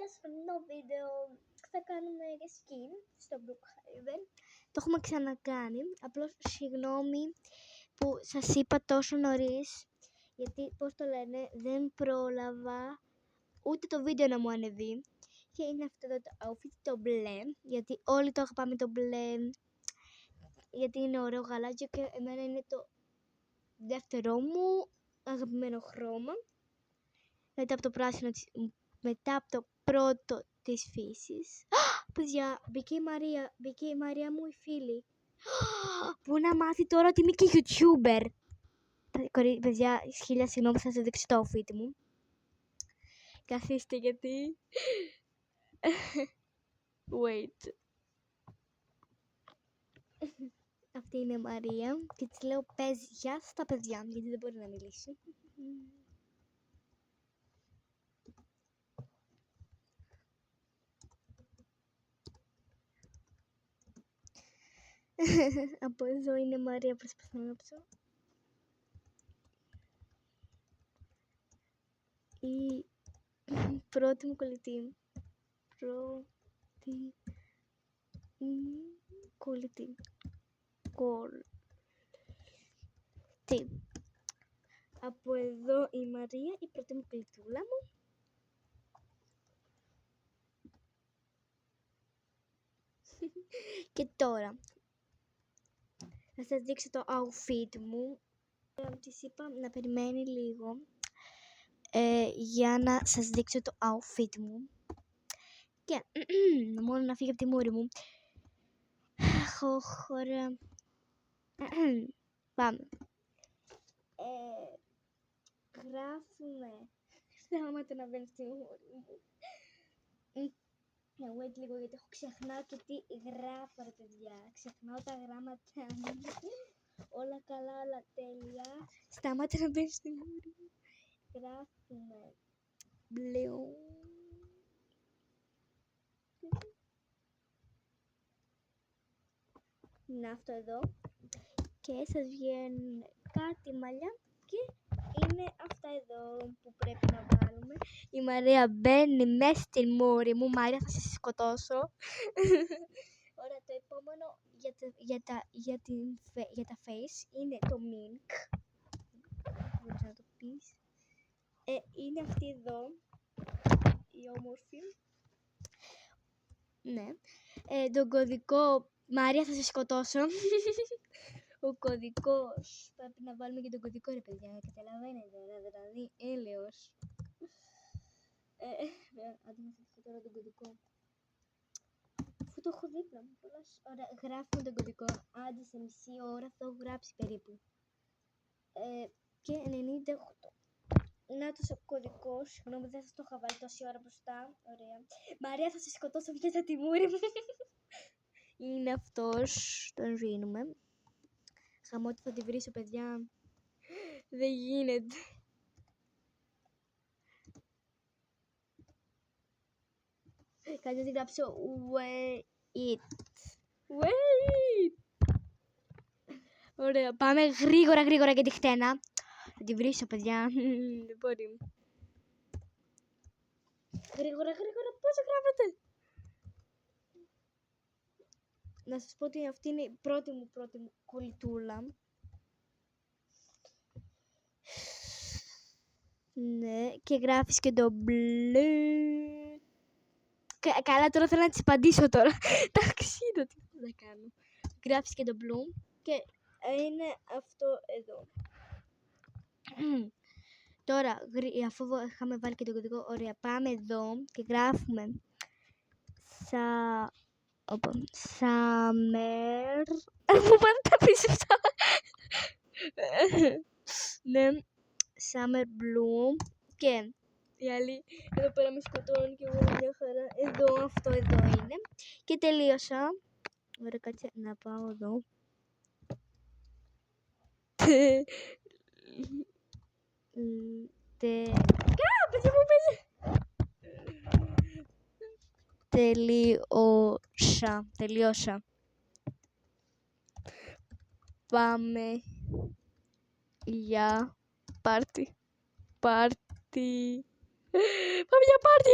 στο σημερινό βίντεο θα κάνουμε skin στο Brookhaven. Το έχουμε ξανακάνει, απλώς συγγνώμη που σας είπα τόσο νωρίς, γιατί πώς το λένε, δεν πρόλαβα ούτε το βίντεο να μου ανεβεί. Και είναι αυτό εδώ το outfit, το μπλε, γιατί όλοι το αγαπάμε το μπλε, γιατί είναι ωραίο γαλάζιο και εμένα είναι το δεύτερό μου αγαπημένο χρώμα. Μετά από το πράσινο, μετά από το πρώτο της φύσης. Παιδιά, μπήκε η Μαρία μου η φίλη. Πού να μάθει τώρα ότι είμαι και YouTuber. Παιδιά, χίλια συγγνώμη, θα σας δείξω το outfit μου. Καθίστε γιατί... Wait. Αυτή είναι η Μαρία και της λέω πες γεια στα παιδιά, γιατί δεν μπορεί να μιλήσει. Από εδώ είναι η Μαρία, προσπαθώ να ψω. Η πρώτη μου κολλητή. Κολλητή. Από εδώ η Μαρία, η πρώτη μου κολλητούλα μου. Και τώρα θα σας δείξω το outfit μου. Της είπα να περιμένει λίγο για να σας δείξω το outfit μου. Και μόνο να φύγει από τη μούρη μου. Ωραία. Πάμε. Γράφουμε. Σταμάτα να μπαίνει στη μούρη μου. Wait λίγο γιατί έχω ξεχνάω και τι γράφω ρε παιδιά. Ξεχνάω τα γράμματα μου. Όλα καλά, όλα τέλεια. Σταμάτα να μπαίνει στη μούρη μου. Γράφουμε. Μπλεού. Είναι αυτό εδώ. Και σας βγαίνουν κάτι μαλλιά και είναι αυτά εδώ που πρέπει να βάλουμε. Η Μαρία μπαίνει μέσα στην μούρη μου. Μαρία, θα σε σκοτώσω. Ωραία, το επόμενο για τα face είναι το mink. Δεν ξέρω να το πεις. Είναι αυτή εδώ η όμορφη. Ναι. Τον κωδικό, Μαρία, θα σε σκοτώσω. Ο κωδικός. Πρέπει να βάλουμε και τον κωδικό ρε παιδιά. Καταλαβαίνετε, δηλαδή έλεος. Άντε να σας πω τώρα τον κωδικό. Αφού το έχω δίπλα μου. Ωραία, γράφουμε τον κωδικό. Άντε σε μισή ώρα θα έχω γράψει περίπου. Και 98. Να τους ο κωδικός. Συγγνώμη, δεν σας το είχα βάλει τόση ώρα μπροστά. Ωραία. Μαρία, θα σε σκοτώσω, βγες από τη μούρη μου. Είναι αυτός. Τον ρίνουμε. Χαμό ότι θα τη βρίσω, παιδιά. Δεν γίνεται. Κάτι να τη γράψω. Wait. Ωραία. Πάμε γρήγορα για τη χτένα. Θα τη βρίσω, παιδιά. Δεν μπορεί. Γρήγορα. Πώς γράφετε. Να σας πω ότι αυτή είναι η πρώτη μου κολλητούλα. Ναι, και γράφεις και το μπλε. Καλά, τώρα θέλω να της απαντήσω τώρα. Ταξίδω, τι θα κάνω. Γράφεις και το μπλου και είναι αυτό εδώ. Τώρα, αφού είχαμε βάλει και το κωδικό, ωραία, πάμε εδώ και γράφουμε Summer. Μου πάνε τα πίσω αυτά. Ναι, Summer Blue. Και οι άλλοι εδώ πέρα με σκοτώνουν και εγώ μια χαρά. Εδώ, αυτό εδώ είναι. Και τελείωσα. Ωραία, κάτσε να πάω εδώ. Παιδιά μου πέσε. Τελείωσα. Πάμε για πάρτι. Πάμε για πάρτι.